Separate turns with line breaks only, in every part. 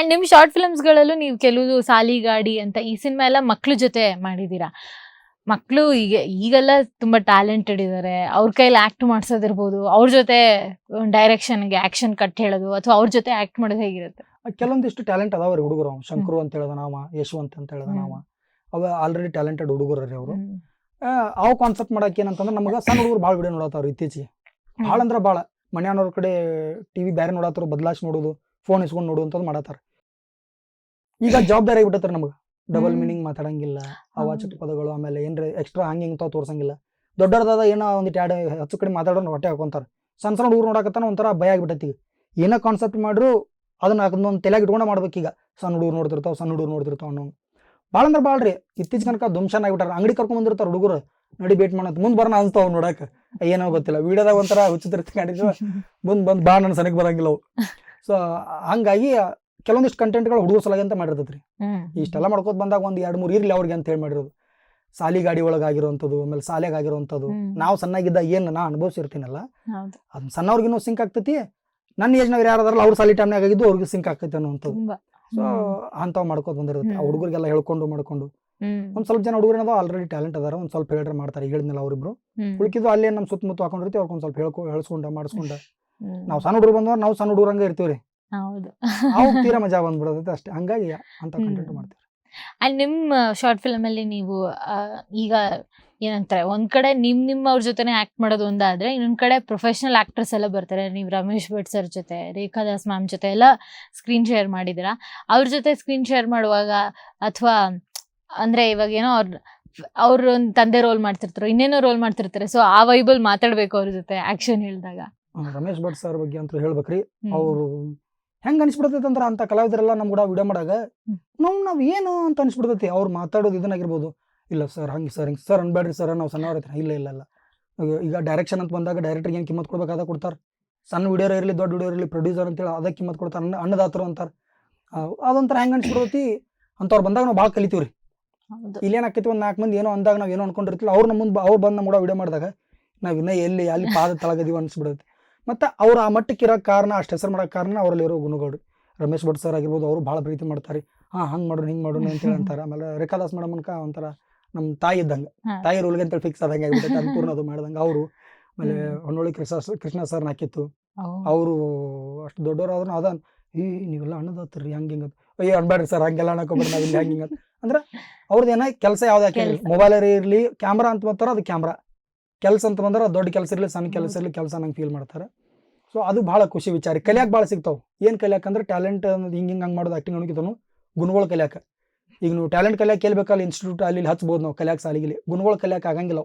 And ನಿಮ್ short films ಗಳಲ್ಲೂ ನೀವು ಕೆಲವು ಸಾಲಿಗಾಡಿ ಅಂತ ಈ ಸಿನಿಮಾ ಎಲ್ಲ ಮಕ್ಳ ಜೊತೆ ಮಾಡಿದೀರಾ. ಮಕ್ಳು ಈಗೆಲ್ಲ ತುಂಬಾ ಟ್ಯಾಲೆಂಟೆಡ್ ಇದಾರೆ, ಅವ್ರ ಕೈಲಿ ಆಕ್ಟ್ ಮಾಡ್ಸೋದಿರ್ಬೋದು, ಅವ್ರ ಜೊತೆ ಡೈರೆಕ್ಷನ್ಗೆ ಆಕ್ಷನ್ ಕಟ್ ಹೇಳೋದು ಅಥವಾ ಅವ್ರ ಜೊತೆ ಆಕ್ಟ್ ಮಾಡೋದು ಹೇಗಿರುತ್ತೆ?
ಕೆಲವೊಂದಿಷ್ಟು ಟ್ಯಾಲೆಂಟ್ ಅದಾವ್ರಿ ಹುಡುಗರು. ಶಂಕರು ಅಂತ ಹೇಳಿದ ನಾವ, ಯಶವಂತ್ ಅಂತ ಹೇಳಿದ ನಾವ, ಅವ ಆಲ್ರೆಡಿ ಟ್ಯಾಲೆಂಟೆಡ್ ಹುಡುಗರು ಅವರು. ಅವ್ ಕಾನ್ಸೆಪ್ಟ್ ಮಾಡಕ್ ಏನಂತಂದ್ರೆ ನಮಗ ಸಣ್ಣ ಹುಡುಗರು ಭಾಳ ವಿಡಿಯೋ ನೋಡತ್ತಾವ್ರು ಇತ್ತೀಚೆಗೆ. ಭಾಳ ಅಂದ್ರ ಭಾಳ ಮನ್ಯಾನವ್ರ ಕಡೆ ಟಿವಿ ಬ್ಯಾರೆ ನೋಡತ್ತಾರ, ಬದಲಾಯಿಸಿ ನೋಡೋದು, ಫೋನ್ ಇಸ್ಕೊಂಡು ನೋಡುವಂಥದ್ದು ಮಾಡತ್ತಾರ. ಈಗ ಜವಾಬ್ದಾರಿ ಆಗಿಬಿಟ್ಟತ್ತಾರೆ ನಮಗ. ಡಬಲ್ ಮೀನಿಂಗ್ ಮಾತಾಡಂಗಿಲ್ಲ, ಅವಾಚ್ಯ ಪದಗಳು, ಆಮೇಲೆ ಏನ್ರ ಎಕ್ಸ್ಟ್ರಾ ಹಂಗಿಂಗ್ ತಾವ್ ತೋರ್ಸಂಗಿಲ್ಲ. ದೊಡ್ಡದಾದ ಏನೋ ಒಂದಿಟ್ಟು ಎರಡು ಹೆಚ್ಚು ಕಡೆ ಮಾತಾಡೋರು ಹೊಟ್ಟೆ ಹಾಕೊಂತಾರ. ಸಣ್ಣ ಸಣ್ಣ ಹುಡುಗರು ನೋಡಕತ್ತಾನ ಒಂಥರ ಭಯ ಆಗಿಬಿಟ್ಟೈತಿ. ಏನೋ ಕಾನ್ಸೆಪ್ಟ್ ಮಾಡ್ರು ಅದನ್ನ ತಲೆಯಾಗಿ ಇಟ್ಕೊಂಡ ಮಾಡ್ಬೇಕೀಗ. ಸಣ್ಣ ಹುಡುಗರು ನೋಡ್ತಿರ್ತಾವ ಅನ್ನೋ ಭಾಳ ಅಂದ್ರೆ ಭಾಳ ರೀ. ಇತ್ತೀಚೆ ಕನಕ ದುಮ್ಶನ್ ಆಗಿಬಿಟ್ಟಾರ. ಅಂಗಡಿ ಕರ್ಕೊಂಡ್ ಬಂದಿರ್ತಾರ ಹುಡುಗರು, ನಡಿ ಬೇಟ್ ಮಾಡತ್ ಮುಂದ್ ಬರೋಣ ಅನ್ಸ್ತಾವ್ ನೋಡಕ್. ಏನೋ ಗೊತ್ತಿಲ್ಲ, ವಿಡಿಯೋದಾಗ ಒಂಥರ ಹುಚ್ಚಿದ್ರ ಮುಂದ್ ಬಾ ನನ್ನ ಸನಕ್ ಬರಂಗಿಲ್ಲ ಅವು. ಸೊ ಹಂಗಾಗಿ ಕೆಲವೊಂದಿಷ್ಟು ಕಂಟೆಂಟ್ಗಳು ಹುಡುಗರು ಸಲಾಗಿ ಅಂತ ಮಾಡಿರ್ತೈತ್ರಿ. ಇಷ್ಟೆಲ್ಲ ಮಾಡ್ಕೋತ ಬಂದಾಗ ಒಂದ್ 2-3 ಇರ್ಲಿ ಅವ್ರಿಗೆ ಅಂತ ಹೇಳಿ ಮಾಡಿರೋದು. ಸಾಲಿ ಗಾಡಿ ಒಳಗಾಗಿರುವಂಥದ್ದು, ಆಮೇಲೆ ಸಾಲಿಯಾಗ ಆಗಿರುವಂಥದ್ದು. ನಾವು ಸಣ್ಣಾಗಿದ್ದ ಏನ್ ನಾ ಅನುಭವಿಸಿರ್ತೀನಲ್ಲ, ಅದ್ ಸಣ್ಣವ್ರಿಗಿನ್ನೂ ಸಿಂಕ್ ಆಗ್ತೈತಿ. ನನ್ನ ಏಜ್ನವ್ರು ಯಾರದಾರಲ್ಲ ಅವ್ರು ಸಾಲಿ ಟೈಮ್ನಾಗ ಆಗಿದ್ದು ಅವ್ರಿಗೆ ಸಿಂಕ್ ಆಗ್ತೈತಿ ಅನ್ನೋಂಥದ್ದು. ಸೊ ಅಂತಾವ್ ಮಾಡ್ಕೋತ ಬಂದಿರ್ತೈತಿ. ಆ ಹುಡುಗರಿಗೆಲ್ಲ ಹೇಳ್ಕೊಂಡು ಮಾಡ್ಕೊಂಡು ಒಂದ್ ಸ್ವಲ್ಪ ಜನ ಹುಡುಗರು ಏನದ ಆಲ್ರೆಡಿ ಟ್ಯಾಲೆಂಟ್ ಅದಾರ, ಒಂದ್ ಸ್ವಲ್ಪ ಹೇಳ್ರೆ ಮಾಡ್ತಾರೆ. ಹೇಳಿದ್ನಲ್ಲ ಅವ್ರಿಬ್ರು ಉಳ್ಕಿದ್ದು ಅಲ್ಲೇ ನಮ್ ಸುತ್ತಮುತ್ತ ಹಾಕೊಂಡಿರ್ತೀವಿ. ಅವ್ಕೊಂದ್ ಸ್ವಲ್ಪ ಹೇಳ್ಸ್ಕೊಂಡ ಮಾಡಿಸ್ಕೊಂಡ ನಾವು ಸಣ್ಣ ಹುಡುಗರು ಬಂದವ್ರು ನಾವು ಸಣ್ಣ ಹುಡುಗರಂಗ ಇರ್ತೀವ್ರಿ. ಅವಾಗ ತೀರಾ ಮಜಾ ಬಂದ್ಬಿಡತೈತೆ ಅಷ್ಟೇ. ಹಂಗಾಗಿ ಅಂತ ಕಂಟೆಂಟ್ ಮಾಡ್ತೀವಿ.
ಅಂಡ್ ನಿಮ್ಮ ಶಾರ್ಟ್ ಫಿಲ್ಮ್ ಅಲ್ಲಿ ನೀವು ಈಗ ಏನಂತಾರೆ, ಒಂದ್ ಕಡೆ ನಿಮ್ಮವ್ರ ಜೊತೆನೆ ಆಕ್ಟ್ ಮಾಡೋದು ಒಂದಾದ್ರೆ, ಇನ್ನೊಂದ್ ಕಡೆ ಪ್ರೊಫೆಷನಲ್ ಆಕ್ಟರ್ಸ್ ಎಲ್ಲ ಬರ್ತಾರೆ. ನೀವು ರಮೇಶ್ ಭಟ್ ಸರ್ ಜೊತೆ, ರೇಖಾ ದಾಸ್ ಮ್ಯಾಮ್ ಜೊತೆ ಎಲ್ಲ ಸ್ಕ್ರೀನ್ ಶೇರ್ ಮಾಡಿದಿರಾ. ಅವ್ರ ಜೊತೆ ಸ್ಕ್ರೀನ್ ಶೇರ್ ಮಾಡುವಾಗ ಅಥವಾ ಅಂದ್ರೆ ಇವಾಗ ಏನೋ ಅವ್ರ ಒಂದು ತಂದೆ ರೋಲ್ ಮಾಡ್ತಿರ್ತಾರೆ, ಇನ್ನೇನೋ ರೋಲ್ ಮಾಡ್ತಿರ್ತಾರೆ. ಸೊ ಆ ವೈಬಲ್ ಮಾತಾಡ್ಬೇಕು ಅವ್ರ ಜೊತೆ ಆಕ್ಷನ್ ಹೇಳಿದಾಗ.
ರಮೇಶ್ ಭಟ್ ಸರ್ ಬಗ್ಗೆ ಅಂತ ಹೇಳ್ಬೇಕ್ರಿ. ಅವ್ರು ಹೆಂಗ್ ಅನ್ಸ್ಬಿಡ್ತೈತಿ ಅಂದ್ರ ಅಂತ ಕಲಾವಿದರೆಲ್ಲ ನಮ್ ಕೂಡ ವಿಡಿಯೋ ಮಾಡಾಗ ನಾವ್ ಏನು ಅಂತ ಅನ್ಸ್ಬಿಡ್ತೈತಿ. ಅವ್ರು ಮಾತಾಡೋದು ಇದನ್ನಾಗಿರ್ಬೋದು. ಇಲ್ಲ ಸರ್ ಹಂಗೆ ಸರ್ ಹಿಂಗೆ ಸರ್ ಅನ್ಬೇಡ್ರಿ ಸರ್ ನಾವು ಸಣ್ಣವ್ರ. ಇಲ್ಲ ಈಗ ಡೈರೆಕ್ಷನ್ ಅಂತ ಬಂದಾಗ ಡೈರೆಕ್ಟರ್ಗೆ ಏನು ಕಿಮ್ಮತ್ ಕೊಡ್ಬೇಕಾದ ಕೊಡ್ತಾರೆ. ಸಣ್ಣ ವಿಡಿಯೋ ಇರಲಿ ದೊಡ್ಡ ವಿಡಿಯೋ ಇರಲಿ ಪ್ರೊಡ್ಯೂಸರ್ ಅಂತೇಳಿ ಅದಕ್ಕೆ ಕಿಮ್ಮತ್ ಕೊಡ್ತಾರೆ. ಅನ್ನದಾತರು ಅಂತಾರೆ. ಅದೊಂಥರ ಹೆಂಗೆ ಅನ್ಸ್ಬಿಡ್ತೈತಿ ಅಂತವ್ರು ಬಂದಾಗ ನಾವು ಭಾಳ ಕಲಿತೀವ್ರಿ. ಇಲ್ಲೇನಾಕೈತಿ ಒಂದು 4 ಮಂದಿ ಏನೋ ಅಂದಾಗ ನಾವು ಏನೋ ಅನ್ಕೊಂಡಿರ್ತಿಲ್ಲ. ಅವ್ರು ನಮ್ಮ ಮುಂದೆ ಅವ್ರು ಬಂದು ನಮ್ಮ ಕೂಡ ವಿಡಿಯೋ ಮಾಡಿದಾಗ ನಾವು ಇನ್ನೂ ಅಲ್ಲಿ ಪಾದ ತಳಗದೀವಿ ಅನ್ಸ್ಬಿಡುತ್ತೆ. ಮತ್ತು ಅವ್ರು ಆ ಮಟ್ಟಕ್ಕೆ ಇರೋ ಕಾರಣ, ಅಷ್ಟು ಹೆಸರು ಮಾಡೋಕೆ ಕಾರಣ ಅವರಲ್ಲಿ ಇರೋ ಗುಣಗಳು. ರಮೇಶ್ ಭಟ್ ಸರ್ ಆಗಿರ್ಬೋದು, ಅವರು ಭಾಳ ಪ್ರೀತಿ ಮಾಡ್ತಾರೆ. ಹಂಗೆ ಮಾಡೋಣ ಹಿಂಗೆ ಮಾಡೋಣ ಅಂತೇಳಿ ಅಂತಾರೆ. ಆಮೇಲೆ ರೇಖಾ ದಾಸ್ ಮೇಡಮ್ ಅನ್ಕ ಒಂಥರ ನಮ್ಮ ತಾಯಿ ಇದ್ದಂಗೆ, ತಾಯಿ ರೋಲ್ಗೆ ಅಂತೇಳಿ ಫಿಕ್ಸ್ ಆದಂಗೆ ಆಗಿಬಿಟ್ಟೈತೆ. ಅನ್ಪೂರ್ಣ ಅದು ಮಾಡ್ದಂಗೆ ಅವರು. ಆಮೇಲೆ ಹೊನ್ನೊಳ್ಳಿ ಕೃಷ್ಣ ಸರ್ ನಾಕಿತ್ತು. ಅವರು ಅಷ್ಟು ದೊಡ್ಡವರಾದ್ರೂ ಅದ ನೀವೆಲ್ಲ ಅನ್ನದಾತ್ರಿ ಹಂಗೆ ಹಿಂಗೆ ಅಯ್ಯೋ ಅನ್ಬೇಡ್ರಿ ಸರ್ ಹಂಗೆಲ್ಲ ಅನ್ನಕೋಬೇಡ್ರಿ ನಾವು ಇಲ್ಲಿ ಹಂಗೆ ಹಿಂಗೆ ಅಂದ್ರೆ ಅವ್ರದ್ದು ಏನೋ ಕೆಲಸ ಯಾವ್ದು ಹಾಕಿರಲಿ, ಮೊಬೈಲ್ ಇರಲಿ, ಕ್ಯಾಮ್ರಾ ಅಂತ ಬರ್ತಾರ ಅದು ಕ್ಯಾಮ್ರಾ, ಕೆಲಸ ಅಂತ ಬಂದ್ರೆ ದೊಡ್ಡ ಕೆಲಸ ಇರಲಿ ಸಣ್ಣ ಕೆಲಸ ಇರಲಿ ಕೆಲಸ ನಂಗೆ ಫೀಲ್ ಮಾಡ್ತಾರೆ. ಸೊ ಅದು ಭಾಳ ಖುಷಿ ವಿಚಾರ. ಕಲಿಯಾಕೆ ಭಾಳ ಸಿಗ್ತಾವೆ. ಏನು ಕಲಿಯಾಕಂದ್ರೆ ಟ್ಯಾಲೆಂಟ್ ಅನ್ನೋದು ಹಿಂಗೆ ಹಂಗೆ ಮಾಡೋದು ಆ್ಯಕ್ಟಿಂಗ್ ಅನ್ನೋಕ್ಕಿಂತನೂ ಗುಣಗಳು ಕಲಿಯಾಕೆ. ಈಗ ನೀವು ಟ್ಯಾಲೆಂಟ್ ಕಲಿಯಾಕೆ ಕೇಳ್ಬೇಕಲ್ಲ ಇನ್ಸ್ಟಿಟ್ಯೂಟ್ ಅಲ್ಲಿ ಹಚ್ಬೋದು ನಾವು ಕಲಿಯಾಕೆ ಸಾಲಿಗಿಲಿ. ಗುಣಗಳು ಕಲಿಯಾಕೆ ಆಗಂಗಿಲ್ಲ.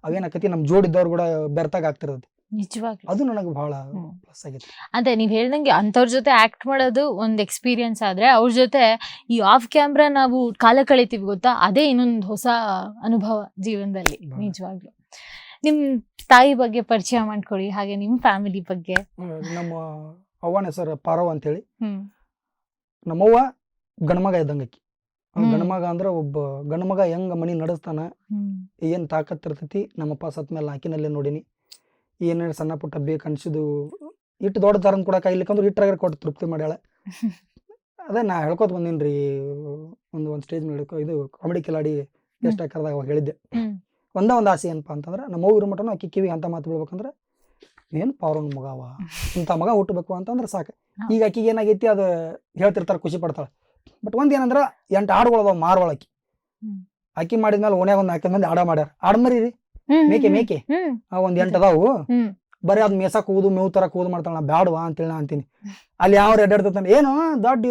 ಅವೇನಾಕತಿ ನಮ್ಮ ಜೋಡಿದ್ದವ್ರು ಕೂಡ ಬೆರ್ತಾಗ ಆಗ್ತಿರೋದು.
ನಿಜವಾಗಿ
ಅದು ನನಗೆ ಬಹಳ ಪ್ಲಸ್ ಆಗಿತ್ತು.
ಅದೇ ನೀವ್ ಹೇಳ್ದಂಗೆ ಅಂಥವ್ರ ಜೊತೆ ಆಕ್ಟ್ ಮಾಡೋದು ಒಂದು ಎಕ್ಸ್ಪೀರಿಯನ್ಸ್ ಆದ್ರೆ, ಅವ್ರ ಜೊತೆ ಈ ಆಫ್ ಕ್ಯಾಮ್ರಾ ನಾವು ಕಾಲ ಕಳಿತೀವಿ ಗೊತ್ತಾ, ಅದೇ ಇನ್ನೊಂದು ಹೊಸ ಅನುಭವ ಜೀವನದಲ್ಲಿ. ನಿಜವಾಗ್ಲು ನಿಮ್ ತಾಯಿ ಬಗ್ಗೆ ಪರಿಚಯ ಮಾಡ್ಕೊಳ್ಳಿ, ಹಾಗೆ ನಿಮ್ ಫ್ಯಾಮಿಲಿ ಬಗ್ಗೆ.
ನಮ್ಮ ಅವ್ವನ ಹೆಸರು ಪಾರವ್ ಅಂತೇಳಿ. ನಮ್ಮವ್ವ ಗಣಮಗ ಇದ್ದಂಗಕ್ಕಿ. ಗಣಮಗ ಅಂದ್ರೆ ಒಬ್ಬ ಗಣಮಗ ಹೆಂಗ ಮನಿ ನಡೆಸ್ತಾನ, ಏನ್ ತಾಕತ್ ಇರ್ತೈತಿ. ನಮ್ಮಪ್ಪ ಸತ್ ಮೇಲೆ ಆಕಿನಲ್ಲೇ ನೋಡಿನಿ. ಏನೇನು ಸಣ್ಣ ಪುಟ್ಟ ಬೇಕು ಅನ್ಸಿದ್ದು ಇಟ್ಟು ದೊಡ್ಡ ತರನ್ ಕೊಡಕ್ಕೆ ಇಲ್ಲಿಕಂದ್ರೆ ಇಟ್ಟರಾಗ ಕೊಟ್ಟು ತೃಪ್ತಿ ಮಾಡ್ಯಾಳ. ಅದೇ ನಾ ಹೇಳ್ಕೊತ ಬಂದೀನಿ ಒಂದು ಸ್ಟೇಜ್ ಮೇಲೆ ಇದು ಕಾಮಿಡಿ ಕಿಲಾಡಿ ಗೆಸ್ಟ್ ಹಾಕರ್ದಾಗ ಅವಾಗ ಹೇಳಿದ್ದೆ. ಒಂದು ಆಸೆ ಏನಪ್ಪ ಅಂತಂದ್ರೆ ನಮ್ಮ ಅವ್ವ ಇರೋ ಮಟನು ಅಕ್ಕಿ ಕಿವಿ ಅಂತ ಮಾತು ಬಿಡ್ಬೇಕಂದ್ರೆ ಏನು ಪಾವ್ರನ್ ಮಗವ ಇಂಥ ಮಗ ಹುಟ್ಟಬೇಕು ಅಂತಂದ್ರೆ ಸಾಕು. ಈಗ ಅಕ್ಕಿಗೆ ಏನಾಗೈತಿ ಅದು ಹೇಳ್ತಿರ್ತಾರೆ, ಖುಷಿ ಪಡ್ತಾಳೆ. ಬಟ್ ಒಂದ್ ಏನಂದ್ರೆ 8 ಹಾಡುಗಳದಾವ ಮಾರ್ವಳಕ್ಕಿ. ಅಕ್ಕಿ ಮಾಡಿದ್ಮೇಲೆ ಓಣ್ಯಾಗ ಒಂದು 4 ಮಂದಿ ಆಡ ಮಾಡ್ಯಾರ. ಆಡ್ಮರಿ ಮೇಕೆ ಒಂದ್ 8 ಅದಾವು. ಬರೀ ಅದ್ ಮೇಸಾ ಕೂದು ಮೇವು ತರ ಕೂದು ಮಾಡ್ತಾಳ. ನಾ ಬ್ಯಾಡವಾ ಅಂತೇಳಿ ನಾ ಅಂತೀನಿ. ಅಲ್ಲಿ ಯಾವ ಎಡ್ಡಾಡ್ತಾನೆ ಏನು ದೊಡ್ಡ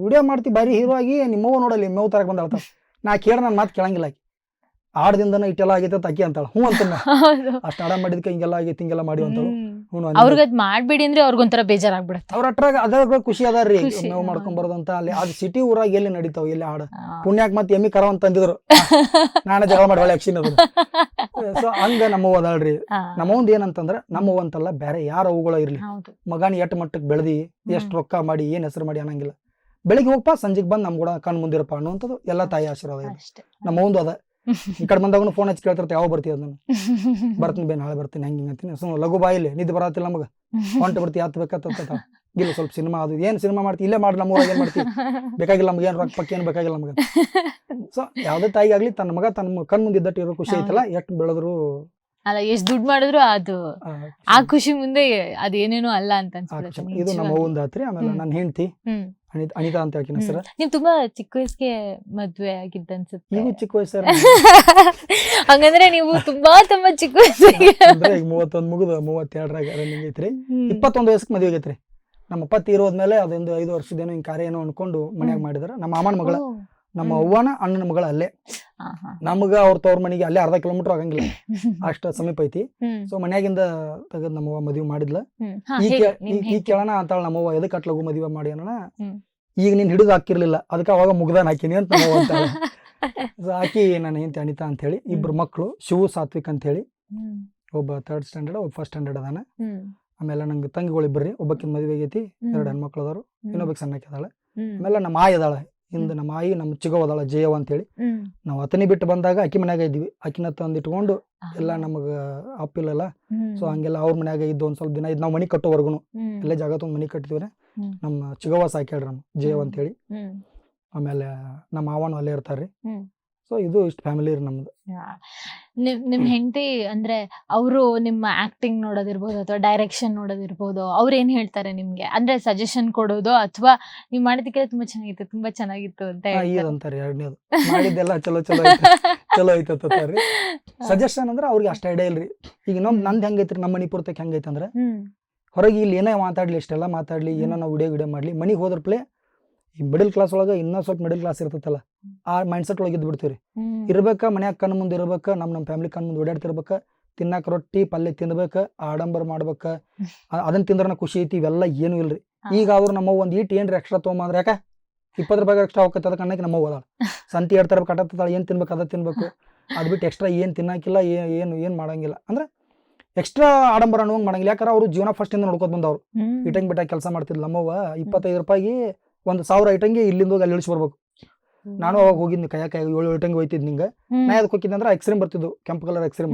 ವಿಡಿಯೋ ಮಾಡ್ತಿ ಬಾರಿ ಹೀರೋ ಆಗಿ ನಿಮ್ಮವ್ವ ನೋಡಲ್ಲಿ ಮೇವು ತರಕ್ ಬಂದಾಳ್ತಾವ. ನಾ ಕೇಳ ನನ್ನ ಮಾತು ಕೇಳಂಗಿಲ್ಲ. ಆಕಿ ಆಡದಿಂದನ ಇಟ್ಟೆಲ್ಲ ಆಗೈತೆ ಅಕ್ಕಿ ಅಂತಾಳ. ಹ್ಞೂ ಅಂತ ಅಷ್ಟು ಆಡ ಮಾಡಿದ್ಕ ಹಿಂಗೆಲ್ಲ ಆಗೈತಿ ಹಿಂಗೆಲ್ಲ ಮಾಡಿ ಅಂತಾಳು.
ಅವ್ರಿಗದ್ ಮಾಡ್ಬಿಡಿ ಅಂದ್ರೆ ಅವ್ರಿಗೊಂಥರ ಬೇಜಾರಾಗ್ಬಿಡುತ್ತೆ.
ಅವ್ರ ಹಟ್ರಾಗ ಅದ್ರ ಖುಷಿ ಅದಾರ್ರಿ ಮೇವು ಮಾಡ್ಕೊಂಡ್ ಬರೋದಂತ. ಅಲ್ಲಿ ಅದು ಸಿಟಿ ಊರಾಗ ಎಲ್ಲಿ ನಡೀತಾವ ಎಲ್ಲಿ ಹಾಡ ಪುಣ್ಯಾಕ್ ಮತ್ತೆ ಎಮ್ಮಿ ಕರ ಅಂತ ಅಂದಿದ್ರು. ನಾನೇ ಜಗಳ ಮಾಡಿ ಒಳ್ಳೆ ಯಕ್ಷಿನ ಅದು. ಸೊ ಹಂಗ ನಮ್ಮವ್ವ ಅದಾಳ್ರಿ. ನಮ್ಮವ್ವಂದ್ ಏನಂತಂದ್ರ ನಮ್ಮವ್ವ ಅಂತಲ್ಲ ಬೇರೆ ಯಾರ ಅವುಗಳ ಇರ್ಲಿ, ಮಗಾನಿ ಎಟ್ ಮಟ್ಟಕ್ಕೆ ಬೆಳೆದಿ ಎಷ್ಟ್ ರೊಕ್ಕ ಮಾಡಿ ಏನ್ ಹೆಸರು ಮಾಡಿ ಅನ್ನಂಗಿಲ್ಲ. ಬೆಳಿಗ್ಗೆ ಹೋಗ್ಪಾ ಸಂಜೆಗ್ ಬಂದ್ ನಮ್ ಕೂಡ ಕಣ್ ಮುಂದಿರಪ್ಪ ಅನ್ನುವಂಥದ್ದು ಎಲ್ಲ ತಾಯಿ ಆಶೀರ್ವಾದ ಇದೆ. ನಮ್ಮವ್ವಂದು ಅದ. ಈ ಕಡೆ ಬಂದಾಗ ಫೋನ್ ಹಚ್ಚಿ ಕೇಳ್ತಿರ್ತ ಯಾವ ಬರ್ತೀವಿ ಅದನ್ನ ಬರ್ತೀನಿ ಬೇ ನಾಳೆ ಬರ್ತೀನಿ ಹಂಗೆ ಅಂತೀನಿ. ಸೊ ಲಘು ಬಾಯಿಲಿ ನಿದ್ದೆ ಬರತ್ತಿಲ್ಲ ನಮಗ ಹೊಂಟು ಬರ್ತೀವಿ ಹತ್ ಬೇಕತ್ತ ಇಲ್ಲ ಸ್ವಲ್ಪ ಸಿನಿಮಾ ಅದು ಏನ್ ಸಿನಿಮಾ ಮಾಡ್ತಿ ಇಲ್ಲೇ ಮಾಡಿ ನಮ್ಮೂರಾಗ ಏನ್ ಮಾಡ್ತಿ ಬೇಕಾಗಿಲ್ಲ ನಮ್ಗೆ ಏನ್ ರೊಕ್ಕ ಪಕ್ಕ ಏನ್ ಬೇಕಾಗಿಲ್ಲ ನಮ್ಗೆ. ಸೊ ಯಾವ್ದೇ ತಾಯಿ ಆಗ್ಲಿ ತನ್ನ ಮಗ ತನ್ನ ಕಣ್ ಮುಂದೆ ಇದ್ದಟ್ಟು ಇರೋ ಖುಷಿ ಐತಲ್ಲ, ಎಷ್ಟು ಬೆಳೆದ್ರು
ಅಲ್ಲ ಎಷ್ಟ್ ದುಡ್ಡು ಮಾಡಿದ್ರು ಅದು ಆ ಖುಷಿ ಮುಂದೆ ಅದೇನೇನೋ ಅಲ್ಲ ಅಂತ ಅನ್ಸ್ಬಿಡುತ್ತೆ.
ಇದು ನಮ್ಮ ಅವ್ವಂದ್ ಆತ್ರಿ. ಆಮೇಲೆ ನನ್ನ ಹೆಂಡತಿ ಅನಿತಾ ಅಂತ ಹೇಳ್ತೀನಿ ಹೆಸರು.
ನೀವ್ ತುಂಬಾ ಚಿಕ್ಕ ವಯಸ್ಸಿಗೆ ಮದ್ವೆ ಆಗಿದ್ದ ಅನ್ಸುತ್ತೆ.
ನೀವು ಚಿಕ್ಕ ವಯಸ್ಸರ
ಹಂಗಂದ್ರೆ ನೀವು ತುಂಬಾ ಚಿಕ್ಕ ವಯಸ್ಸಿಗೆ
ಅಂದ್ರೆ ಈಗ 31 ಮುಗಿದು 32ರಾಗ ರನ್ನಿಂಗ್ ಐತ್ರಿ. 21 ವಯಸ್ಸಿಗೆ ಮದುವೆ ಆಗೈತ್ರಿ. ನಮ್ಮ ಅಪ್ಪ ತೀರೋದ್ಮೇಲೆ ಅದೊಂದು 5 ವರ್ಷದೇನೋ ಹಿಂಗ್ ಕಾರ್ಯ ಏನೋ ಅನ್ಕೊಂಡು ಮನ್ಯಾಗ ಮಾಡಿದಾರ. ನಮ್ಮ ಮಾಮನ ಮಗಳ, ನಮ್ಮ ಅವ್ವನ ಅಣ್ಣನ ಮಗಳ ಅಲ್ಲೇ. ನಮ್ಗ ಅವ್ರ ತವ್ರ ಮನೆಗೆ ಅಲ್ಲೇ 1/2 ಕಿಲೋಮೀಟರ್ ಆಗಂಗಿಲ್ಲ, ಅಷ್ಟ ಸಮೀಪ ಐತಿ. ಸೊ ಮನ್ಯಾಗಿಂದ ತೆಗದ್ ನಮ್ಮವ್ವ ಮದ್ವಿ ಮಾಡಿದ್ಲ. ಈ ಕೇಳೋಣ ಅಂತಾಳ ನಮ್ಮವ್ವ, ಎದಕ್ ಅಟ್ ಲಗು ಮದ್ವೆ ಮಾಡಿ ಅನ್ನೋಣ, ಈಗ ನೀನ್ ಹಿಡಿದು ಹಾಕಿರ್ಲಿಲ್ಲ ಅದಕ್ಕೆ ಅವಾಗ ಮುಗ್ದಾನ್ ಹಾಕಿನಿ ಅಂತ ನಮ್ಮವ್ವ ಅಂತಾಳ. ಹಾಕಿ ನನ್ನ ಹೆಂಡತಿ ಅನಿತಾ ಅಂತ ಹೇಳಿ, 2 ಮಕ್ಳು ಶಿವು ಸಾತ್ವಿಕ್ ಅಂತ ಹೇಳಿ, ಒಬ್ಬ 3rd ಸ್ಟ್ಯಾಂಡರ್ಡ್ ಒಬ್ಬ 1st ಸ್ಟ್ಯಾಂಡರ್ಡ್ ಅದಾನ. ಆಮೇಲೆ ನಂಗೆ ತಂಗಿಗಳು ಇಬ್ಬರಿ, ಒಬ್ಬಕಿನ ಮದ್ವೆ ಆಗೈತಿ, 2 ಹೆಣ್ಮಕ್ಳು ಅದಾರು, ಇನ್ನೊಬ್ಬಕ್ಕೆ ಸಣ್ಣಕ್ಕೆ ಅದಾಳ. ಆಮೇಲೆ ನಮ್ಮ ಆಯಿ ಅದಾಳ, ಹಿಂದೆ ನಮ್ಮ ಆಯಿ ನಮ್ಮ ಚಿಗವ ಅದಾಳ ಜಯವ ಅಂತ ಹೇಳಿ. ನಾವು ಅತನಿ ಬಿಟ್ಟು ಬಂದಾಗ ಅಕ್ಕಿ ಮನ್ಯಾಗ ಇದ್ವಿ, ಅಕ್ಕಿನ ತಂದಿಟ್ಕೊಂಡು ಎಲ್ಲ ನಮಗ ಅಪ್ಪಿಲ್ಲಲ್ಲ. ಸೊ ಹಂಗೆಲ್ಲ ಅವ್ರ ಮನ್ಯಾಗ ಇದ್ದು ಒಂದ್ ಸ್ವಲ್ಪ ದಿನ ಇದ್ ನಾವು ಮನಿ ಕಟ್ಟೋವರ್ಗುನು ಎಲ್ಲ ಜಾಗ ತುಂಬ ಮನಿ ಕಟ್ಟಿದ್ವಿ. ನಮ್ಮ ಚಿಗವ ಸಾಕ್ಯಾಡ್ರಿ ನಮ್ಮ ಜಯವ ಅಂತ ಹೇಳಿ. ಆಮೇಲೆ ನಮ್ಮ ಮಾವನು ಅಲ್ಲೇ ಇರ್ತಾರ್ರಿ. ಸೊ ಇದು ಇಷ್ಟು ಫ್ಯಾಮಿಲಿ ರೀ ನಮ್ದು.
ನಿಮ್ ಹೆಂಡತಿ ಅಂದ್ರೆ ಅವರು ನಿಮ್ಮ ಆಕ್ಟಿಂಗ್ ನೋಡೋದಿರ್ಬೋದು ಅಥವಾ ಡೈರೆಕ್ಷನ್ ನೋಡೋದಿರ್ಬೋದು, ಅವ್ರ ಏನ್ ಹೇಳ್ತಾರೆ ನಿಮ್ಗೆ? ಅಂದ್ರೆ ಸಜೆಷನ್ ಕೊಡೋದು ಅಥವಾ ನೀವ್ ಮಾಡಿದಕ್ಕೆ ತುಂಬಾ ಚೆನ್ನಾಗಿತ್ತು, ತುಂಬಾ ಚೆನ್ನಾಗಿತ್ತು ಅಂತ
ಅಂತಾರೆ. ಎರಡನೇದು ಮಾಡಿದ್ದೆಲ್ಲ ಚಲೋ ಚಲೋ ಚಲೋ ಐತರಿ. ಸಜೆಷನ್ ಅಂದ್ರೆ ಅವ್ರಿಗೆ ಅಷ್ಟ ಐಡಿಯಾ ಇಲ್ರಿ. ಈಗ ನಂದ್ ಹೆಂಗೈತ್ರಿ, ನಮ್ಮ ಮಣಿಪುರತಕ್ಕೆ ಹೆಂಗೈತಂದ್ರೆ, ಹೊರಗೆ ಇಲ್ಲಿ ಏನೇ ಮಾತಾಡ್ಲಿ, ಇಷ್ಟೆಲ್ಲ ಮಾತಾಡ್ಲಿ, ಏನೋ ನಾವು ವಿಡಿಯೋ ಮಾಡ್ಲಿ, ಮನಿಗೆ ಹೋದ್ರ ಪ್ಲೇ ಈ ಮಿಡಲ್ ಕ್ಲಾಸ್ ಒಳಗ ಇನ್ನೂ ಸ್ವಲ್ಪ ಮಿಡಲ್ ಕ್ಲಾಸ್ ಇರ್ತೈತಲ್ಲ, ಆ ಮೈಂಡ್ ಸೆಟ್ ಒಳಗೆ ಇದ್ ಬಿಡ್ತೀವ್ರಿ. ಇರ್ಬೇಕ ಮನ್ಯಾಗ ಕಣ್ ಮುಂದೆ ಇರ್ಬೇಕ, ನಮ್ಮ ಫ್ಯಾಮಿಲಿ ಕಣ್ ಮುಂದೆ ಓಡಾಡ್ತಿರ್ಬೇಕ, ತಿನ್ನಾಕ ರೊಟ್ಟಿ ಪಲ್ಯ ತಿನ್ಬೇಕ, ಆಡಂಬರ ಮಾಡ್ಬೇಕ, ಅದನ್ನ ತಿಂದ್ರನ ಖುಷಿ ಐತಿ. ಇವೆಲ್ಲ ಏನು ಇಲ್ರಿ. ಈಗ ಅವ್ರು ನಮ್ಮ ಒಂದ್ ಈಟ್ ಏನ್ರಿ ಎಕ್ಸ್ಟ್ರಾ ತೊಗೊಂಬಂದ್ರೆ, ಯಾಕ 20 ರೂಪಾಯಿ ಎಕ್ಸ್ಟ್ರಾ ಹೋಗತ್ತೆ, ಅದಕ್ಕೆ ಅನ್ನಕ್ಕೆ ನಮ್ಮ ಹೋದಾಳ ಸಂತಿ 2 ತರ ಕಟ್ಟತ್ತಾಳ, ಏನ್ ತಿನ್ಬೇಕು ಅದ ತಿನ್ಬೇಕು, ಅದ್ ಬಿಟ್ಟು ಎಕ್ಸ್ಟ್ರಾ ಏನ್ ತಿನ್ನಾಕಿಲ್ಲ, ಏನ್ ಮಾಡಂಗಿಲ್ಲ. ಅಂದ್ರೆ ಎಕ್ಸ್ಟ್ರಾ ಆಡಂಬರ ಅನ್ನೋಂಗ್ ಮಾಡಂಗಿಲ್ಲ. ಯಾಕಂದ್ರೆ ಅವ್ರು ಜೀವನ ಫಸ್ಟ್ ಇಂದ ನೋಡ್ಕೊತ ಬಂದವ್ರು. ಇಟಂಗ್ ಬಿಟ್ಟಾಗ ಕೆಲಸ ಮಾಡ್ತಿದ್ಲ ನಮ್ಮವ್ವ. 25 ರೂಪಾಯಿಗೆ 1000 ಇಟಂಗಿ ಇಲ್ಲಿಂದ ಹೋಗಿ ಅಲ್ಲಿ ಇಳಿಸಿ ಬರ್ಬೇಕು. ನಾನು ಅವಾಗ ಹೋಗಿದ್ನಿ ಕೈಯಾಕ 7 ಇಟಂಗಿ ಹೋಯ್ತಿದ್. ನಿಂಗೆ ನಾ ಅದಕ್ಕೆ ಹೋಗಿದ್ದೆ ಅಂದ್ರೆ ಎಕ್ಸ್ಟ್ರೀಮ್ ಬರ್ತಿದ್ವು, ಕೆಂಪು ಕಲರ್ ಎಕ್ಸ್ಟ್ರೀಮ್.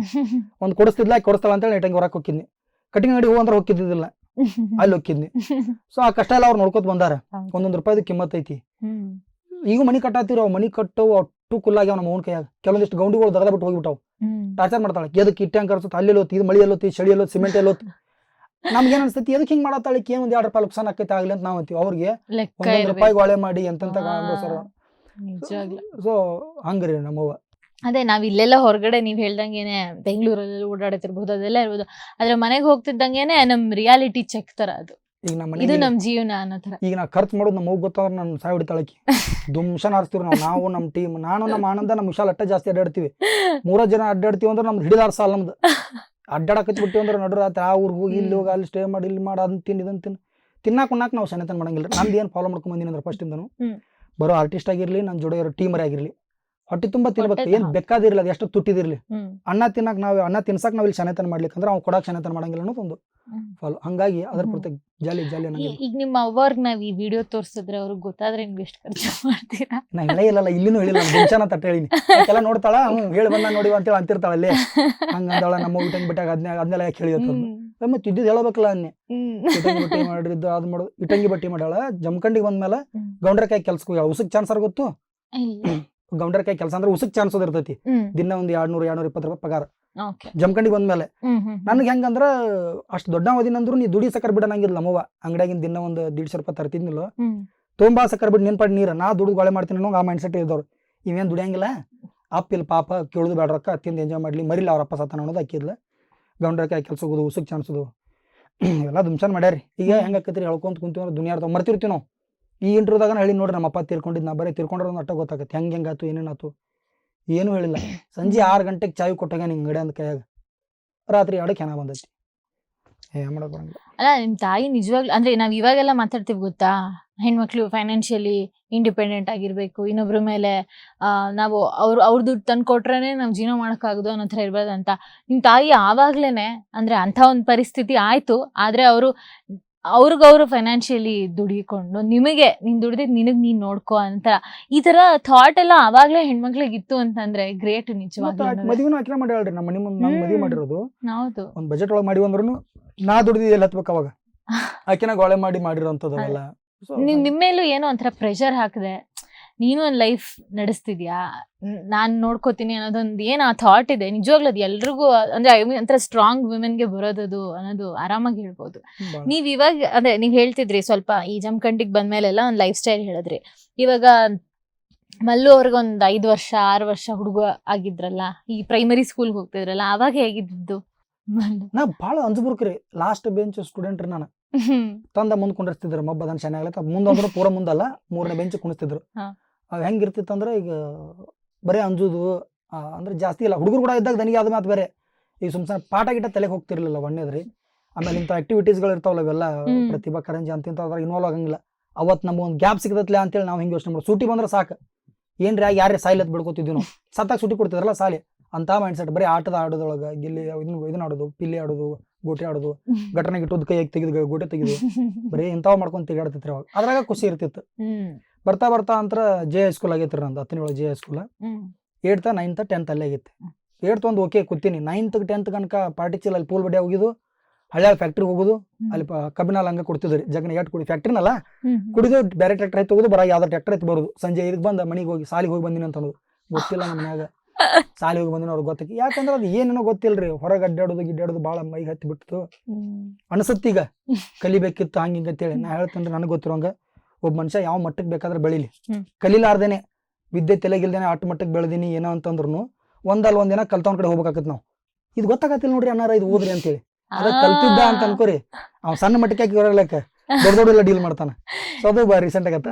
ಒಂದು ಕೊಡಿಸ್ತಿದ್ಲ, ಕೊಡಿಸ್ತಾಳ ಅಂತೇಳಿ ಇಟಂಗಿ ಹೊರಕ್ಕೆ ಹೋಗಿದ್ನಿ. ಕಟಿಂಗ್ ಅಂಗಡಿ ಹೋಗಂದ್ರೆ ಹೋಗಿದ್ದಿಲ್ಲ, ಅಲ್ಲಿ ಹೋಗಿದ್ನಿ. ಸೊ ಆ ಕಷ್ಟ ಎಲ್ಲ ಅವ್ರು ನೋಡ್ಕೊತ ಬಂದಾರ. 1 ರೂಪಾಯಿದು ಕಿಮ್ಮತ್ ಐತಿ. ಈಗ ಮನಿ ಕಟ್ಟಾತಿರೋ, ಮನಿ ಕಟ್ಟವು ಅಟ್ಟು ಕುಲ್ಲಾಗ್ಯಾವ ನಮ್ಮ ಓನ್ ಕೈಯಾಗ. ಕೆಲವೊಂದಿಷ್ಟು ಗೌಂಡಿಗಳು ದಗದ ಬಿಟ್ಟು ಹೋಗಿಬಿಟ್ಟಾವ್. ಟಾರ್ಚರ್ ಮಾಡ್ತಾಳೆ, ಎದಕ್ಕೆ ಇಟ್ಟಂಗೆ ಕರ್ಸುತ್ತೆ, ಅಲ್ಲಿ ಎಲ್ಲೋತಿ, ಇದು ಮಳಿ ಎಲ್ಲೋತಿ, ಚಳಿ ಎಲ್ಲೋತಿ, ಸಿಮೆಂಟ್ ಎಲ್ಲೋತಿ. ನಮ್ಗೆ ಏನ್ ಅನ್ಸ್ತೈತಿ, ಎದಕ್ಕೆ ಹಿಂಗ್ ಮಾಡತ್ತಾಳೆ, ಏನ್ 1-2 ರೂಪಾಯಿ ಲುಕ್ಸಾನ್ ಆಕೈತೆ ಆಗ್ಲಿ ಅಂತ ನಾವ್ ಅಂತೀವಿ. ಅವ್ರಿಗೆ 1 ರೂಪಾಯಿ ಒಳೆ ಮಾಡಿ ಎಂತ. ಸೊ ಹಂಗ್ರಿ ನಮ್ಮವ್ವ.
ಅದೇ ನಾವ್ ಇಲ್ಲೆಲ್ಲ ಹೊರಗಡೆ ನೀವ್ ಹೇಳ್ದಂಗೇನೆ ಬೆಂಗಳೂರಲ್ಲಿ ಓಡಾಡತಿರ್ಬಹುದು, ಅದೆಲ್ಲ ಇರ್ಬೋದು. ಆದ್ರೆ ಮನೆಗೆ ಹೋಗ್ತಿದ್ದಂಗೇನೆ ನಮ್ ರಿಯಾಲಿಟಿ ಚೆಕ್ ತರ ಅದು.
ಈಗ ನಮ್ಮ
ಇದು ನಮ್ ಜೀವನ ಅನ್ನೋ ತರ.
ಈಗ ನಾ ಖರ್ಚು ಮಾಡೋದು ನಮ್ಮ ಹೋಗಿ ಗೊತ್ತಾದ್ರೆ ನಾನು ಸಾಯ್ ಹೊಡಿತಾಳಕಿ. ದುಮ್ಶನ್ ಹಾರಿಸ್ತೀವಿ ನಾವು ನಮ್ಮ ಟೀಮ್, ನಾನು ನಮ್ಮ ಆನಂದ ನಮ್ಮ ವಿಶಾಲ್ ಅಟ್ಟ ಜಾಸ್ತಿ ಅಡ್ಡಾಡ್ತೀವಿ. 3 ಜನ ಅಡ್ಡಾಡ್ತೀವಿ ಅಂದ್ರೆ ನಮ್ದು ಹಿಡಿದಾರ ಸಾಲ ನಮ್ದು. ಅಡ್ಡಾಡಕತ್ತಿ ಬಿಟ್ಟಿವಿ ಅಂದ್ರೆ ನಡು ರಾತ್ರಿ ಆ ಊರಿಗೆ ಹೋಗಿ ಇಲ್ಲಿ ಹೋಗಿ ಅಲ್ಲಿ ಸ್ಟೇ ಮಾಡಿ ಇಲ್ಲಿ ಮಾಡಿ ಅದನ್ನ ತಿನ್ ಇದನ್ನ ತಿನ್ನಾಕ ನಾವು ಸೆನೆತನ ಮಾಡಂಗಿಲ್ಲ. ನಂದು ಏನು ಫಾಲೋ ಮಾಡ್ಕೊಂಡ್ ಬಂದಿನಿ ಅಂದ್ರೆ ಫಸ್ಟ್ ಇಂದನು ಬರೋ ಆರ್ಟಿಸ್ಟ್ ಆಗಿರ್ಲಿ, ನನ್ನ ಜೋಡಿ ಇರೋ ಟೀಮರ್ ಆಗಿರ್ಲಿ, ಹೊಟ್ಟೆ ತುಂಬಾ ತಿನ್ಬೇಕು. ಏನ್ ಬೇಕಾದಿರ್ಲಿ, ಅದು ಎಷ್ಟು ತುಟ್ಟಿದಿರ್ಲಿ, ಅನ್ನ ತಿನ್ನಕ್ ನಾವು ಅನ್ನ ತಿನ್ಸಕ್ ನಾವ್ ಇಲ್ಲಿ ಸೆನೆತನ ಮಾಡ್ಲಿಕ್ಕೆ ಅಂದ್ರೆ ಅವ್ನು ಕೊಡಕ್ ಸೆನೆತನ ಮಾಡಂಗಿಲ್ಲ ಅನ್ನೋದು ಒಂದು ಫಾಲೋ. ಹಂಗಾಗಿ ಅದ್ರ ಪ್ರತಿ ಜಾಲಿ
ಈಗ ನಿಮ್ಮ ಅವ್ವರ್ಗ್ ನಾವ್ ಈ ವಿಡಿಯೋ ತೋರ್ಸಿದ್ರೆ ಅವ್ರಿಗೆ ಗೊತ್ತಾದ್ರೆ ನಿಮ್ಗೆ ಎಷ್ಟು ಖರ್ಚು ಮಾಡ್ತೀರಾ?
ನಾ ಹೇಳೇ ಇಲ್ಲ, ಇಲ್ಲಿನೂ ಹೇಳಿಲ್ಲ, ಮುಂಚಾನ ತಟ್ಟ ಹೇಳಿನಿ. ಎಲ್ಲ ನೋಡ್ತಾಳ, ಹೇಳಿ ಬಂದ ನೋಡಿ ಅಂತೇಳಿ ಅಂತಿರ್ತಾಳ ಅಲ್ಲೇ. ಹಂಗಂದಾಳ ನಮ್ಮ ಇಟಂಗ್ ಬಿಟ್ಟಾಗ ಅದನ್ನೆಲ್ಲ ಯಾಕೆ ಹೇಳಿದ ಮತ್ತೆ ಇದ್ದಿದ್ದು ಹೇಳಬೇಕಲ್ಲ. ಅನ್ನೆ ಇಟಂಗಿ ಬಟ್ಟಿ ಮಾಡಿದ್ದು ಅದು ಮಾಡೋದು. ಇಟಂಗಿ ಬಟ್ಟಿ ಮಾಡ್ಯಾಳ. ಜಮಖಂಡಿಗೆ ಬಂದ್ಮೇಲೆ ಗೌಂಡ್ರಕಾಯಿ ಕೆಲ್ಸಕ್ಕೆ ಹೋಗ್ಯಾಳ. ಉಸಕ್ ಚಾನ್ಸ್ ಗೊತ್ತು, ಗೌಂಡ್ರಕಾಯಿ ಕೆಲಸ ಅಂದ್ರೆ ಉಸಕ್ ಚಾನ್ಸ್ ಇರ್ತೈತಿ. ದಿನ ಒಂದು 200-220 ರೂಪಾಯಿ ಪಗಾರ. ಜಮಖಂಡಿಗೆ ಬಂದ್ಮೇಲೆ ನನ್ಗೆ ಹೆಂಗಂದ್ರ ಅಷ್ಟು ದೊಡ್ಡ ಅವಧಿನಂದ್ರು ನೀ ದುಡಿ ಸಕ್ಕರ್ ಬಿಡಂಗಿಲ್ಲ. ನಮ್ಮವ್ವ ಅಂಗಡಿಯಾಗಿನ ದಿನ ಒಂದು 150 ರೂಪಾಯಿ ತರ್ತಿದ್ನಿಲ್ಲ. ತುಂಬಾ ಸಕ್ಕರ್ ಬಿಟ್ಟು ನೆನ್ಪಾಡಿ ನೀರ ನಾ ದುಡ್ಡು ಗೊಳೆ ಮಾಡ್ತೀನಿ ಅನ್ನೋ ಆ ಮೈಂಡ್ ಸೆಟ್ ಇದ್ದವ್ರು. ಇವೇನ್ ದುಡಿಯಂಗಿಲ್ಲ, ಅಪ್ಪಿಲ್ ಪಾಪ ಕೇಳುದು ಬೇಡ, ರೊಕ್ಕ ತಿಂದು ಎಂಜಾಯ್ ಮಾಡ್ಲಿ, ಮರಿಲ್ಲ ಅವ್ರಪ್ಪ ಸತ್ತಾನ ಅನ್ನೋದು ಹಾಕಿದ್ಲ. ಗೌಂಡ್ರಕಾಯಿ ಕೆಲ್ಸ ಹೋಗೋದು, ಉಸಕ್ ಚಾನ್ಸದು ಎಲ್ಲ ದುಮ್ಚಾನ್ ಮಾಡ್ಯಾರಿ. ಈಗ ಹೆಂಗಾಕತ್ರಿ ಹೇಳ್ಕೊಂತ ಕುಂತೀವಿ ದುನಿಯಾರ್ದ ಮರ್ತಿರ್ತೀವಿ ನಾವು. ಈ ಇಂಟ್ರೂದಾಗ ಹೇಳಿ ನೋಡ್ರಿ, ನಮ್ಮ ಅಪ್ಪ ತೀರ್ಕೊಂಡಿದ್, ನಾ ಬರೀ ತೀರ್ಕೊಂಡ್ರ ಒಂದು ಅಟ್ಟ ಗೊತ್ತಾಗತ್ತೆ ಹೆಂಗಾತು ಏನೇನಾತು ಏನು ಹೇಳಿಲ್ಲ. ಸಂಜೆ 6 ಗಂಟೆಗೆ ಚಾವಿ ಕೊಟ್ಟಾಗ ನಿಂಗೆ ಗಡೆ ಅಂದ ಕೈಯಾಗ, ರಾತ್ರಿ 2ಕ್ಕೆ ಹೆಣ ಬಂದೈತಿ. ಏನ್ ಮಾಡಕ್ ಬರಂಗಿಲ್ಲ.
ಅಲ್ಲ ನಿಮ್ ತಾಯಿ ನಿಜವಾಗ್ಲೂ ಅಂದ್ರೆ ನಾವ್ ಇವಾಗೆಲ್ಲ ಮಾತಾಡ್ತೀವಿ ಗೊತ್ತಾ, ಹೆಣ್ಮಕ್ಳು ಫೈನಾನ್ಷಿಯಲಿ ಇಂಡಿಪೆಂಡೆಂಟ್ ಆಗಿರ್ಬೇಕು, ಇನ್ನೊಬ್ರ ಮೇಲೆ ನಾವು ಅವ್ರ ದುಡ್ಡು ತಂದು ಕೊಟ್ರೇನೆ ನಾವ್ ಜೀವನ ಮಾಡಕ್ಕಾಗದು ಅನ್ನೋ ಥರ ಇರ್ಬಾರ್ದು ಅಂತ. ನಿಮ್ ತಾಯಿ ಆವಾಗ್ಲೇನೆ ಅಂದ್ರೆ ಅಂತ ಒಂದ್ ಪರಿಸ್ಥಿತಿ ಆಯ್ತು, ಆದ್ರೆ ಅವ್ರಿಗವ್ರು ಫೈನಾನ್ಷಿಯಲಿ ದುಡಿಕೊಂಡು ನಿಮಗೆ ನೀನ್ ದುಡ್ದಿದ್ ನಿನಗ್ ನೀನ್ ನೋಡ್ಕೋ ಅಂತ ಈ ತರ ಥಾಟ್ ಎಲ್ಲ ಆವಾಗ್ಲೇ ಹೆಣ್ಮಕ್ಳಿಗೆ ಇತ್ತು ಅಂತಂದ್ರೆ ಗ್ರೇಟ್ ನಿಜವಾಗ್ಲೂ.
ಮದುವೆನೂ ಹಾಕಿ ಮಾಡ್ಯಾಳ್ರಿ ನಮ್ಮ ಮನೆ ಮುಂದೆ. ನಾನು ಮದುವೆ ಮಾಡಿರೋದು
ಹೌದು,
ಒಂದ್ ಬಜೆಟ್ ಒಳಗೆ ಮಾಡಿ ಅಂದ್ರೂ ನಾ ದುಡ್ದಿದ್ದು ಎಲ್ಲಿ ಹತ್ಬೇಕು ಅವಾಗ. ಆಕಿನ ಗೋಳೆ ಮಾಡಿರೋಂಥದ್ದು ಅವೆಲ್ಲ.
ನೀವ್ ನಿಮ್ಮೇಲೂ ಏನೋ ಒಂಥರ ಪ್ರೆಷರ್ ಹಾಕದೆ ನೀನು ಒಂದ್ ಲೈಫ್ ನಡೆಸ್ತಿದ್ಯಾ, ನಾನ್ ನೋಡ್ಕೋತೀನಿ ಅನ್ನೋದೊಂದು ಏನ್ ಆ ಥಾಟ್ ಇದೆ ನಿಜವಾಗ್ಲೂ ಅದು ಎಲ್ರಿಗೂ ಅಂದ್ರೆ ಒಂಥರ ಸ್ಟ್ರಾಂಗ್ ವುಮೆನ್ಗೆ ಬರೋದದು ಅನ್ನೋದು ಆರಾಮಾಗಿ ಹೇಳ್ಬೋದು. ನೀವ್ ಇವಾಗ ಅದೇ ನೀವ್ ಹೇಳ್ತಿದ್ರಿ ಸ್ವಲ್ಪ ಈ ಜಮಖಂಡಿಗ್ ಬಂದ್ಮೇಲೆಲ್ಲ ಒಂದ್ ಲೈಫ್ ಸ್ಟೈಲ್ ಹೇಳಿದ್ರಿ. ಇವಾಗ ಮಲ್ಲು ಅವ್ರಿಗೊಂದ್ 5 ವರ್ಷ 6 ವರ್ಷ ಹುಡುಗ ಆಗಿದ್ರಲ್ಲ, ಈ ಪ್ರೈಮರಿ ಸ್ಕೂಲ್ಗೆ ಹೋಗ್ತಿದ್ರಲ್ಲ, ಅವಾಗ ಹೇಗಿದ್ದು?
ನಾ ಭಾಳ ಅಂಜಬುರ್ಕ್ರಿ, ಲಾಸ್ಟ್ ಬೆಂಚ್ ಸ್ಟೂಡೆಂಟ್ ರೀ ನಾನು. ತಂದ ಮುಂದ್ ಕುಂಡಿರ್ತಿದ್ರು, ಮಬ್ಬದನ್ ಶಾನೆ ಆಗ್ಲತ್ತ ಮುಂದ್ ಅಂದ್ರೆ ಪೂರ ಮುಂದಲ್ಲ 3ನೇ ಬೆಂಚ್ ಕುಣಿಸ್ತಿದ್ರು. ಅವ್ ಹೆಂಗಿರ್ತಿತ್ತಂದ್ರ ಈಗ ಬರೀ ಅಂಜುದು ಅಂದ್ರೆ ಜಾಸ್ತಿ ಇಲ್ಲ. ಹುಡುಗರು ಕೂಡ ಇದ್ದಾಗ ದನಿಗೆ ಆದ ಮಾತು ಬೇರೆ. ಈಗ ಸುಮ್ಸನೆ ಪಾಠ ಗಿಟ ತಲೆಗೆ ಹೋಗ್ತಿರ್ಲಿಲ್ಲ ಒಂದೇದ್ರಿ. ಆಮೇಲೆ ಇಂಥ ಆಕ್ಟಿವಿಟೀಸ್ಗಳು ಇರ್ತಾವಲ್ಲ ಇವೆಲ್ಲ ಪ್ರತಿಭಾ ಕಾರಂಜಿ ಅಂತ ಅದ್ರಾಗ ಇನ್ವಾಲ್ವ್ ಆಗಂಗಿಲ್ಲ. ಅವತ್ತು ನಮ್ಗೆ ಒಂದು ಗ್ಯಾಪ್ ಸಿಗತತ್ಲೆ ಅಂತೇಳಿ ನಾವು ಹಿಂಗೆ ಯೋಚನೆ ಮಾಡೋದು. ಸೂಟಿ ಬಂದ್ರೆ ಸಾಕು, ಏನ್ರಿ ಯಾರೇ ಸಾಯಿಲತ್ ಬಿಡ್ಕೋತಿದ್ವಿ ನಾವು. ಸತ್ತಾಗ ಸೂಟಿ ಕೊಡ್ತಿದ್ರಲ್ಲ ಸಾಲಿ ಅಂತ ಮೈಂಡ್ ಸೆಟ್. ಬರೀ ಆಡೋದೊಳಗೆ ಗಿಲ್ಲಿ ಇದನ್ನ ಆಡೋದು, ಪಿಲ್ಲಿ ಆಡೋದು, ಗೋಟೆ ಆಡೋದು, ಘಟನೆಗೆ ಇಟ್ಟೋದು ಕೈ ತೆಗೆದು ಗೋಟೆ ತೆಗೆದು ಬರೀ ಇಂಥವ್ ಮಾಡ್ಕೊಂಡ್ ತಿರುಗಾಡ್ತಿತ್ರಿ ಅವಾಗ. ಅದ್ರಾಗ ಖುಷಿ ಇರ್ತಿತ್ತು. ಬರ್ತಾ ಬರ್ತಾ ಅಂತ ಜೆ ಹೈಸ್ಕೂಲ್ ಆಗೈತ್ರಿ ನಂದು. 10ನೇ ಒಳಗೆ J high school. 8th 9th 10th ಅಲ್ಲೇ ಆಗೈತಿ. 8th ಒಂದು ಓಕೆ ಕೂತೀನಿ. 9th 10th ಕನಕ ಪಾರ್ಟಿ ಚೀಲ ಅಲ್ಲಿ ಪೂಲ್ ಬಡಿಯ ಹೋಗಿದ್ದು, ಹಳ್ಯಾಳ ಫ್ಯಾಕ್ಟ್ರಿಗೆ ಹೋಗುದು, ಅಲ್ಲಿ ಕಬ್ಬಿನಾಲ್ ಹಂಗ ಕೊಡ್ತಿದ್ರಿ ಜಗನ ಎಟ್ ಕುಡಿ ಫ್ಯಾಕ್ಟ್ರಿನಲ್ಲ ಕುಡಿದು ಬೇರೆ ಟ್ರ್ಯಾಕ್ಟರ್ ಐತಿ ಹೋಗುದು, ಬರಾಗ ಯಾವ್ದೋ ಟ್ರ್ಯಾಕ್ಟರ್ ಐತಿ ಬರೋದು. ಸಂಜೆ 5ಕ್ಕೆ ಬಂದ ಮನೆಗೆ ಹೋಗಿ ಸಾಲಿಗೆ ಹೋಗಿ ಬಂದಿನಿ ಅಂತ ಅನ್ನೋದು. ಗೊತ್ತಿಲ್ಲ ನಮ್ಮ ಮನ್ಯಾಗ ಸಾಲಿ ಹೋಗಿ ಬಂದಿನ ಅವ್ರಿಗೆ ಗೊತ್ತಾಗಿ. ಯಾಕಂದ್ರೆ ಅದು ಏನೇನೋ ಗೊತ್ತಿಲ್ರಿ. ಹೊರಗೆ ಅಡ್ಡಾಡೋದು ಗಿಡ್ಡಾಡೋದು ಭಾಳ ಮೈಗೆ ಹತ್ತಿ ಬಿಡ್ತು ಅನ್ಸತ್ತೀಗ. ಕಲಿಬೇಕಿತ್ತು ಹಂಗ ಹಿಂಗಂತೇಳಿ. ನಾ ಹೇಳ್ತೇನ್ರಿ, ನನಗೆ ಗೊತ್ತಿರೋಂಗ ಒಬ್ಬ ಮನುಷ್ಯ ಯಾವ ಮಟ್ಟಕ್ಕೆ ಬೇಕಾದ್ರೆ ಬೆಳಿಲಿ, ಕಲೀಲಾರ್ದೇನೆ ವಿದ್ಯೆ ತಲೆಗಿಲ್ದೇನೆ ಅಟ್ಟು ಮಟ್ಟಕ್ಕೆ ಬೆಳೆದೀನಿ ಏನೋ ಅಂತಂದ್ರು ಒಂದಲ್ಲ ಒಂದಿನ ಕಲ್ತವನ್ ಕಡೆ ಹೋಗ್ಬೇಕಾಗತ್ ನಾವು. ಇದು ಗೊತ್ತಾಗತ್ತಿಲ್ಲ ನೋಡ್ರಿ ಅನ್ನಾರ, ಇದು ಓದ್ರಿ ಅಂತೇಳಿ. ಅದ ಕಲ್ತಿದ್ದ ಅಂತ ಅನ್ಕೋರಿ, ಅವ್ ಸಣ್ಣ ಮಟ್ಟಕ್ಕೆ ಹಾಕಿ ಬರಲಕ್ಕ ದೊಡ್ಡ ದೊಡ್ಡ ಡೀಲ್ ಮಾಡ್ತಾನ. ಸೊ ಅದು ರೀಸೆಂಟ್ ಆಗತ್ತ.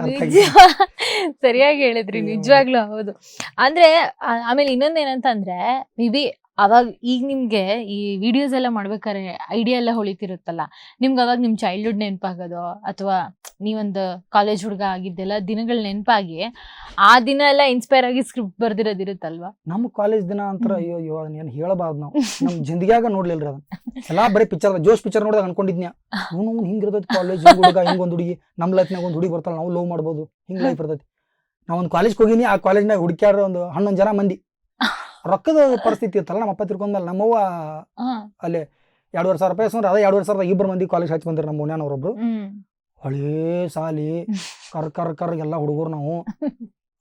ಸರಿಯಾಗಿ ಹೇಳಿದ್ರಿ, ನಿಜವಾಗ್ಲೂ ಹೌದು. ಅಂದ್ರೆ ಆಮೇಲೆ ಇನ್ನೊಂದೇನಂತಂದ್ರೆ ಮೇ ಬಿ ಅವಾಗ ಈಗ ನಿಮ್ಗೆ ಈ ವಿಡಿಯೋಸ್ ಎಲ್ಲ ಮಾಡ್ಬೇಕಾದ್ರೆ ಐಡಿಯಾ ಎಲ್ಲ ಹೊಳಿತಿರುತ್ತಲ್ಲ, ನಿಮ್ಗೆ ಅವಾಗ ನಿಮ್ ಚೈಲ್ಡ್ಹುಡ್ ನೆನಪಾಗೋದು ಅಥವಾ ನೀವೊಂದು ಕಾಲೇಜ್ ಹುಡುಗ ಆಗಿದ್ದೆಲ್ಲ ದಿನಗಳು ನೆನಪಾಗಿ ಆ ದಿನ ಎಲ್ಲ ಇನ್ಸ್ಪೈರ್ ಆಗಿ ಸ್ಕ್ರಿಪ್ಟ್ ಬರ್ದಿರೋದಿರುತ್ತಲ್ವಾ?
ನಮ್ಮ ಕಾಲೇಜ್ ದಿನ ಅಂತರ ಅಯ್ಯೋ ಅದನ್ನ ಏನ್ ಹೇಳಬಾರ್ದು ನಾವು. ನಮ್ ಜಿಂದಗಿಯಾಗ ನೋಡ್ಲಿಲ್ರಿ ಅದನ್ನ. ಎಲ್ಲಾ ಬರೀ ಪಿಕ್ಚರ್, ಜೋಶ್ ಪಿಕ್ಚರ್ ನೋಡಿದಾಗ ಅನ್ಕೊಂಡಿದ್ನ್ಯಾ ಹಿಂಗಿರ್ತೈತಿ ಕಾಲೇಜ್, ಹುಡುಗ ಹಿಂಗೊಂದು ಹುಡುಗಿ, ನಮ್ ಲೈಫ್ನಾಗ ಒಂದು ಹುಡುಗಿ ಬರ್ತಾಳ, ನಾವು ಲವ್ ಮಾಡ್ಬೋದು, ಹಿಂಗ್ ಲೈಫ್ ಇರ್ತೈತಿ. ನಾವ್ ಒಂದು ಕಾಲೇಜ್ಗೆ ಹೋಗಿನಿ, ಆ ಕಾಲೇಜ್ನಾಗ ಹುಡುಕ್ಯಾಡ್ರ ಒಂದು 11 ಜನ ಮಂದಿ. ರೊಕ್ಕದ ಪರಿಸ್ಥಿತಿ ಇತ್ತಲ್ಲ, ನಮ್ಮ ಅಪ್ಪ ತಿರ್ಕೊಂಡ್ಮೇಲೆ ನಮ್ಮವ್ವ ಅಲ್ಲಿ 2,500 ರೂಪಾಯಿ ಅಂದ್ರೆ ಅದೇ 2,500 2 ಮಂದಿ ಕಾಲೇಜ್ ಹಚ್ಚಿ ಬಂದಿರಿ. ನಮ್ಮ ಮನ್ಯಾನವ್ರೊಬ್ರು ಹಳೇ ಸಾಲಿ ಕರ್ ಎಲ್ಲ ಹುಡುಗರು ನಾವು.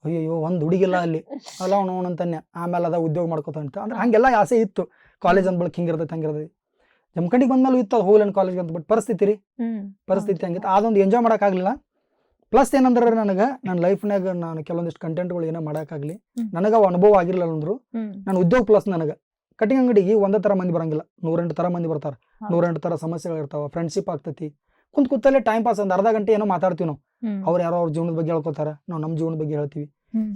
ಅಯ್ಯಯ್ಯೋ ಒಂದ್ ಹುಡುಗಿಲ್ಲ ಅಲ್ಲಿ ಅಲ್ಲ ಅವನು ಅಂತನ್ಯ. ಆಮೇಲೆ ಅದ ಉದ್ಯೋಗ ಮಾಡ್ಕೋತ ಅಂತ ಅಂದ್ರೆ ಹಂಗೆಲ್ಲ ಆಸೆ ಇತ್ತು. ಕಾಲೇಜ್ ಅಂದ್ ಬಳಕ ಹಿಂಗಿರ್ತೈತಿ ಹಂಗಿರ್ತೈತಿ. ಜಮಖಂಡಿಗೆ ಬಂದ್ಮೇಲೆ ಇತ್ತು ಅದು ಹೋಗ್ಲೇನ್ ಕಾಲೇಜ್ ಅಂತ. ಬಟ್ ಪರಿಸ್ಥಿತಿ ಹಂಗಿತ್ತು. ಅದೊಂದು ಎಂಜಾಯ್ ಮಾಡೋಕ್ಕಾಗಲಿಲ್ಲ. ಪ್ಲಸ್ ಏನಂದ್ರೆ ನನಗೆ ನನ್ನ ಲೈಫ್ನಾಗ ನಾನು ಕೆಲವೊಂದಿಷ್ಟು ಕಂಟೆಂಟ್ಗಳು ಏನೋ ಮಾಡೋಕ್ಕಾಗಲಿ, ನನಗೆ ಅನುಭವ ಆಗಿರಲಿಲ್ಲ ಅಂದ್ರು ನಾನು ಉದ್ಯೋಗ. ಪ್ಲಸ್ ನನಗೆ ಕಟಿಂಗ್ ಅಂಗಡಿಗೆ ಒಂದೇ ಥರ ಮಂದಿ ಬರಂಗಿಲ್ಲ, 108 ಥರ ಮಂದಿ ಬರ್ತಾರೆ, 108 ಥರ ಸಮಸ್ಯೆಗಳಿರ್ತಾವ. ಫ್ರೆಂಡ್ಶಿಪ್ ಆಗ್ತೈತಿ. ಕೂತಲ್ಲೇ ಟೈಮ್ ಪಾಸ್ ಒಂದು ಅರ್ಧ ಗಂಟೆ ಏನೋ ಮಾತಾಡ್ತೀವಿ ನಾವು. ಅವ್ರು ಯಾರೋ ಅವ್ರ ಜೀವನದ ಬಗ್ಗೆ ಹೇಳ್ಕೊತಾರ, ನಾವು ನಮ್ಮ ಜೀವನದ ಬಗ್ಗೆ ಹೇಳ್ತೀವಿ.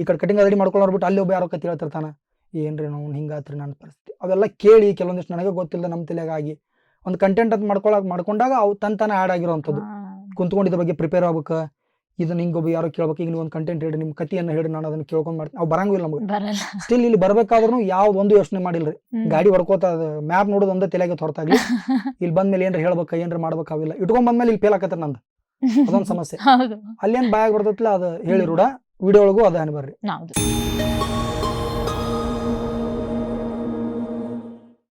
ಈ ಕಡೆ ಕಟಿಂಗ್ ರೆಡಿ ಮಾಡ್ಕೊಳ್ಳೋರು ಬಿಟ್ಟು ಅಲ್ಲಿ ಒಬ್ಬ ಯಾರೋ ಕತೆ ಹೇಳ್ತಿರ್ತಾನ, ಏನ್ರಿ ನಾವು ಹಿಂಗಾತ್ರಿ ನನ್ನ ಪರಿಸ್ಥಿತಿ. ಅವೆಲ್ಲ ಕೇಳಿ ಕೆಲವೊಂದಿಷ್ಟು ನನಗೆ ಗೊತ್ತಿಲ್ಲ ನಮ್ಮ ತಲೆಗಾಗಿ ಒಂದು ಕಂಟೆಂಟ್ ಅಂತ ಮಾಡ್ಕೊಂಡಾಗ ಅವು ತನ್ನ ಆ್ಯಡ್ ಆಗಿರೋವಂಥದ್ದು. ಕುಂತ್ಕೊಂಡಿದ್ದ ಬಗ್ಗೆ ಪ್ರಿಪೇರ್ ಆಗ್ಬೇಕು, ಇದನ್ನ ಹಿಂಗೊಬ್ಬ ಯಾರೋ ಕೇಳ್ಬೇಕು. ಈಗ ನೀವು ಒಂದು ಕಂಟೆಂಟ್ ಹೇಳಿ, ನಿಮ್ಮ ಕಥೆಯನ್ನು ಹೇಳಿ, ನಾನು ಅದನ್ನ ಕೇಳ್ಕೊಂಡ್ ಮಾಡ್ತೀನಿ. ಅವು ಬರಂಗಿಲ್ಲ ನಮ್ಗೆ. ಸ್ಟಿಲ್ ಇಲ್ಲಿ ಬರ್ಬೇಕಾದ್ರೂ ಯಾವ್ದು ಒಂದು ಯೋಚನೆ ಮಾಡಿಲ್ರಿ. ಗಾಡಿ ಹೊಡ್ಕೋತ ಮ್ಯಾಪ್ ನೋಡೋದು ಒಂದೇ ತಲೆಗೆ ಹೊರತಾಗ್ಲಿ, ಇಲ್ಲಿ ಬಂದ್ಮೇಲೆ ಏನ್ರ ಹೇಳ್ಬೇಕ ಏನ್ರ ಮಾಡ್ಬೇಕು ಅವಿಲ್ಲ. ಇಟ್ಕೊಂಡ್ ಬಂದ್ಮೇಲೆ ಇಲ್ಲಿ ಫೇಲ್ ಆಕತ್ತ ನಂದು. ಅದೊಂದು ಸಮಸ್ಯೆ. ಅಲ್ಲೇನ್ ಬಾಯಾಗ ಬರ್ತೈತಿಲ್ಲ ಅದು ಹೇಳಿ ರೂಢ. ವಿಡಿಯೋ ಒಳಗೂ ಅದ ಬರ್ರಿ.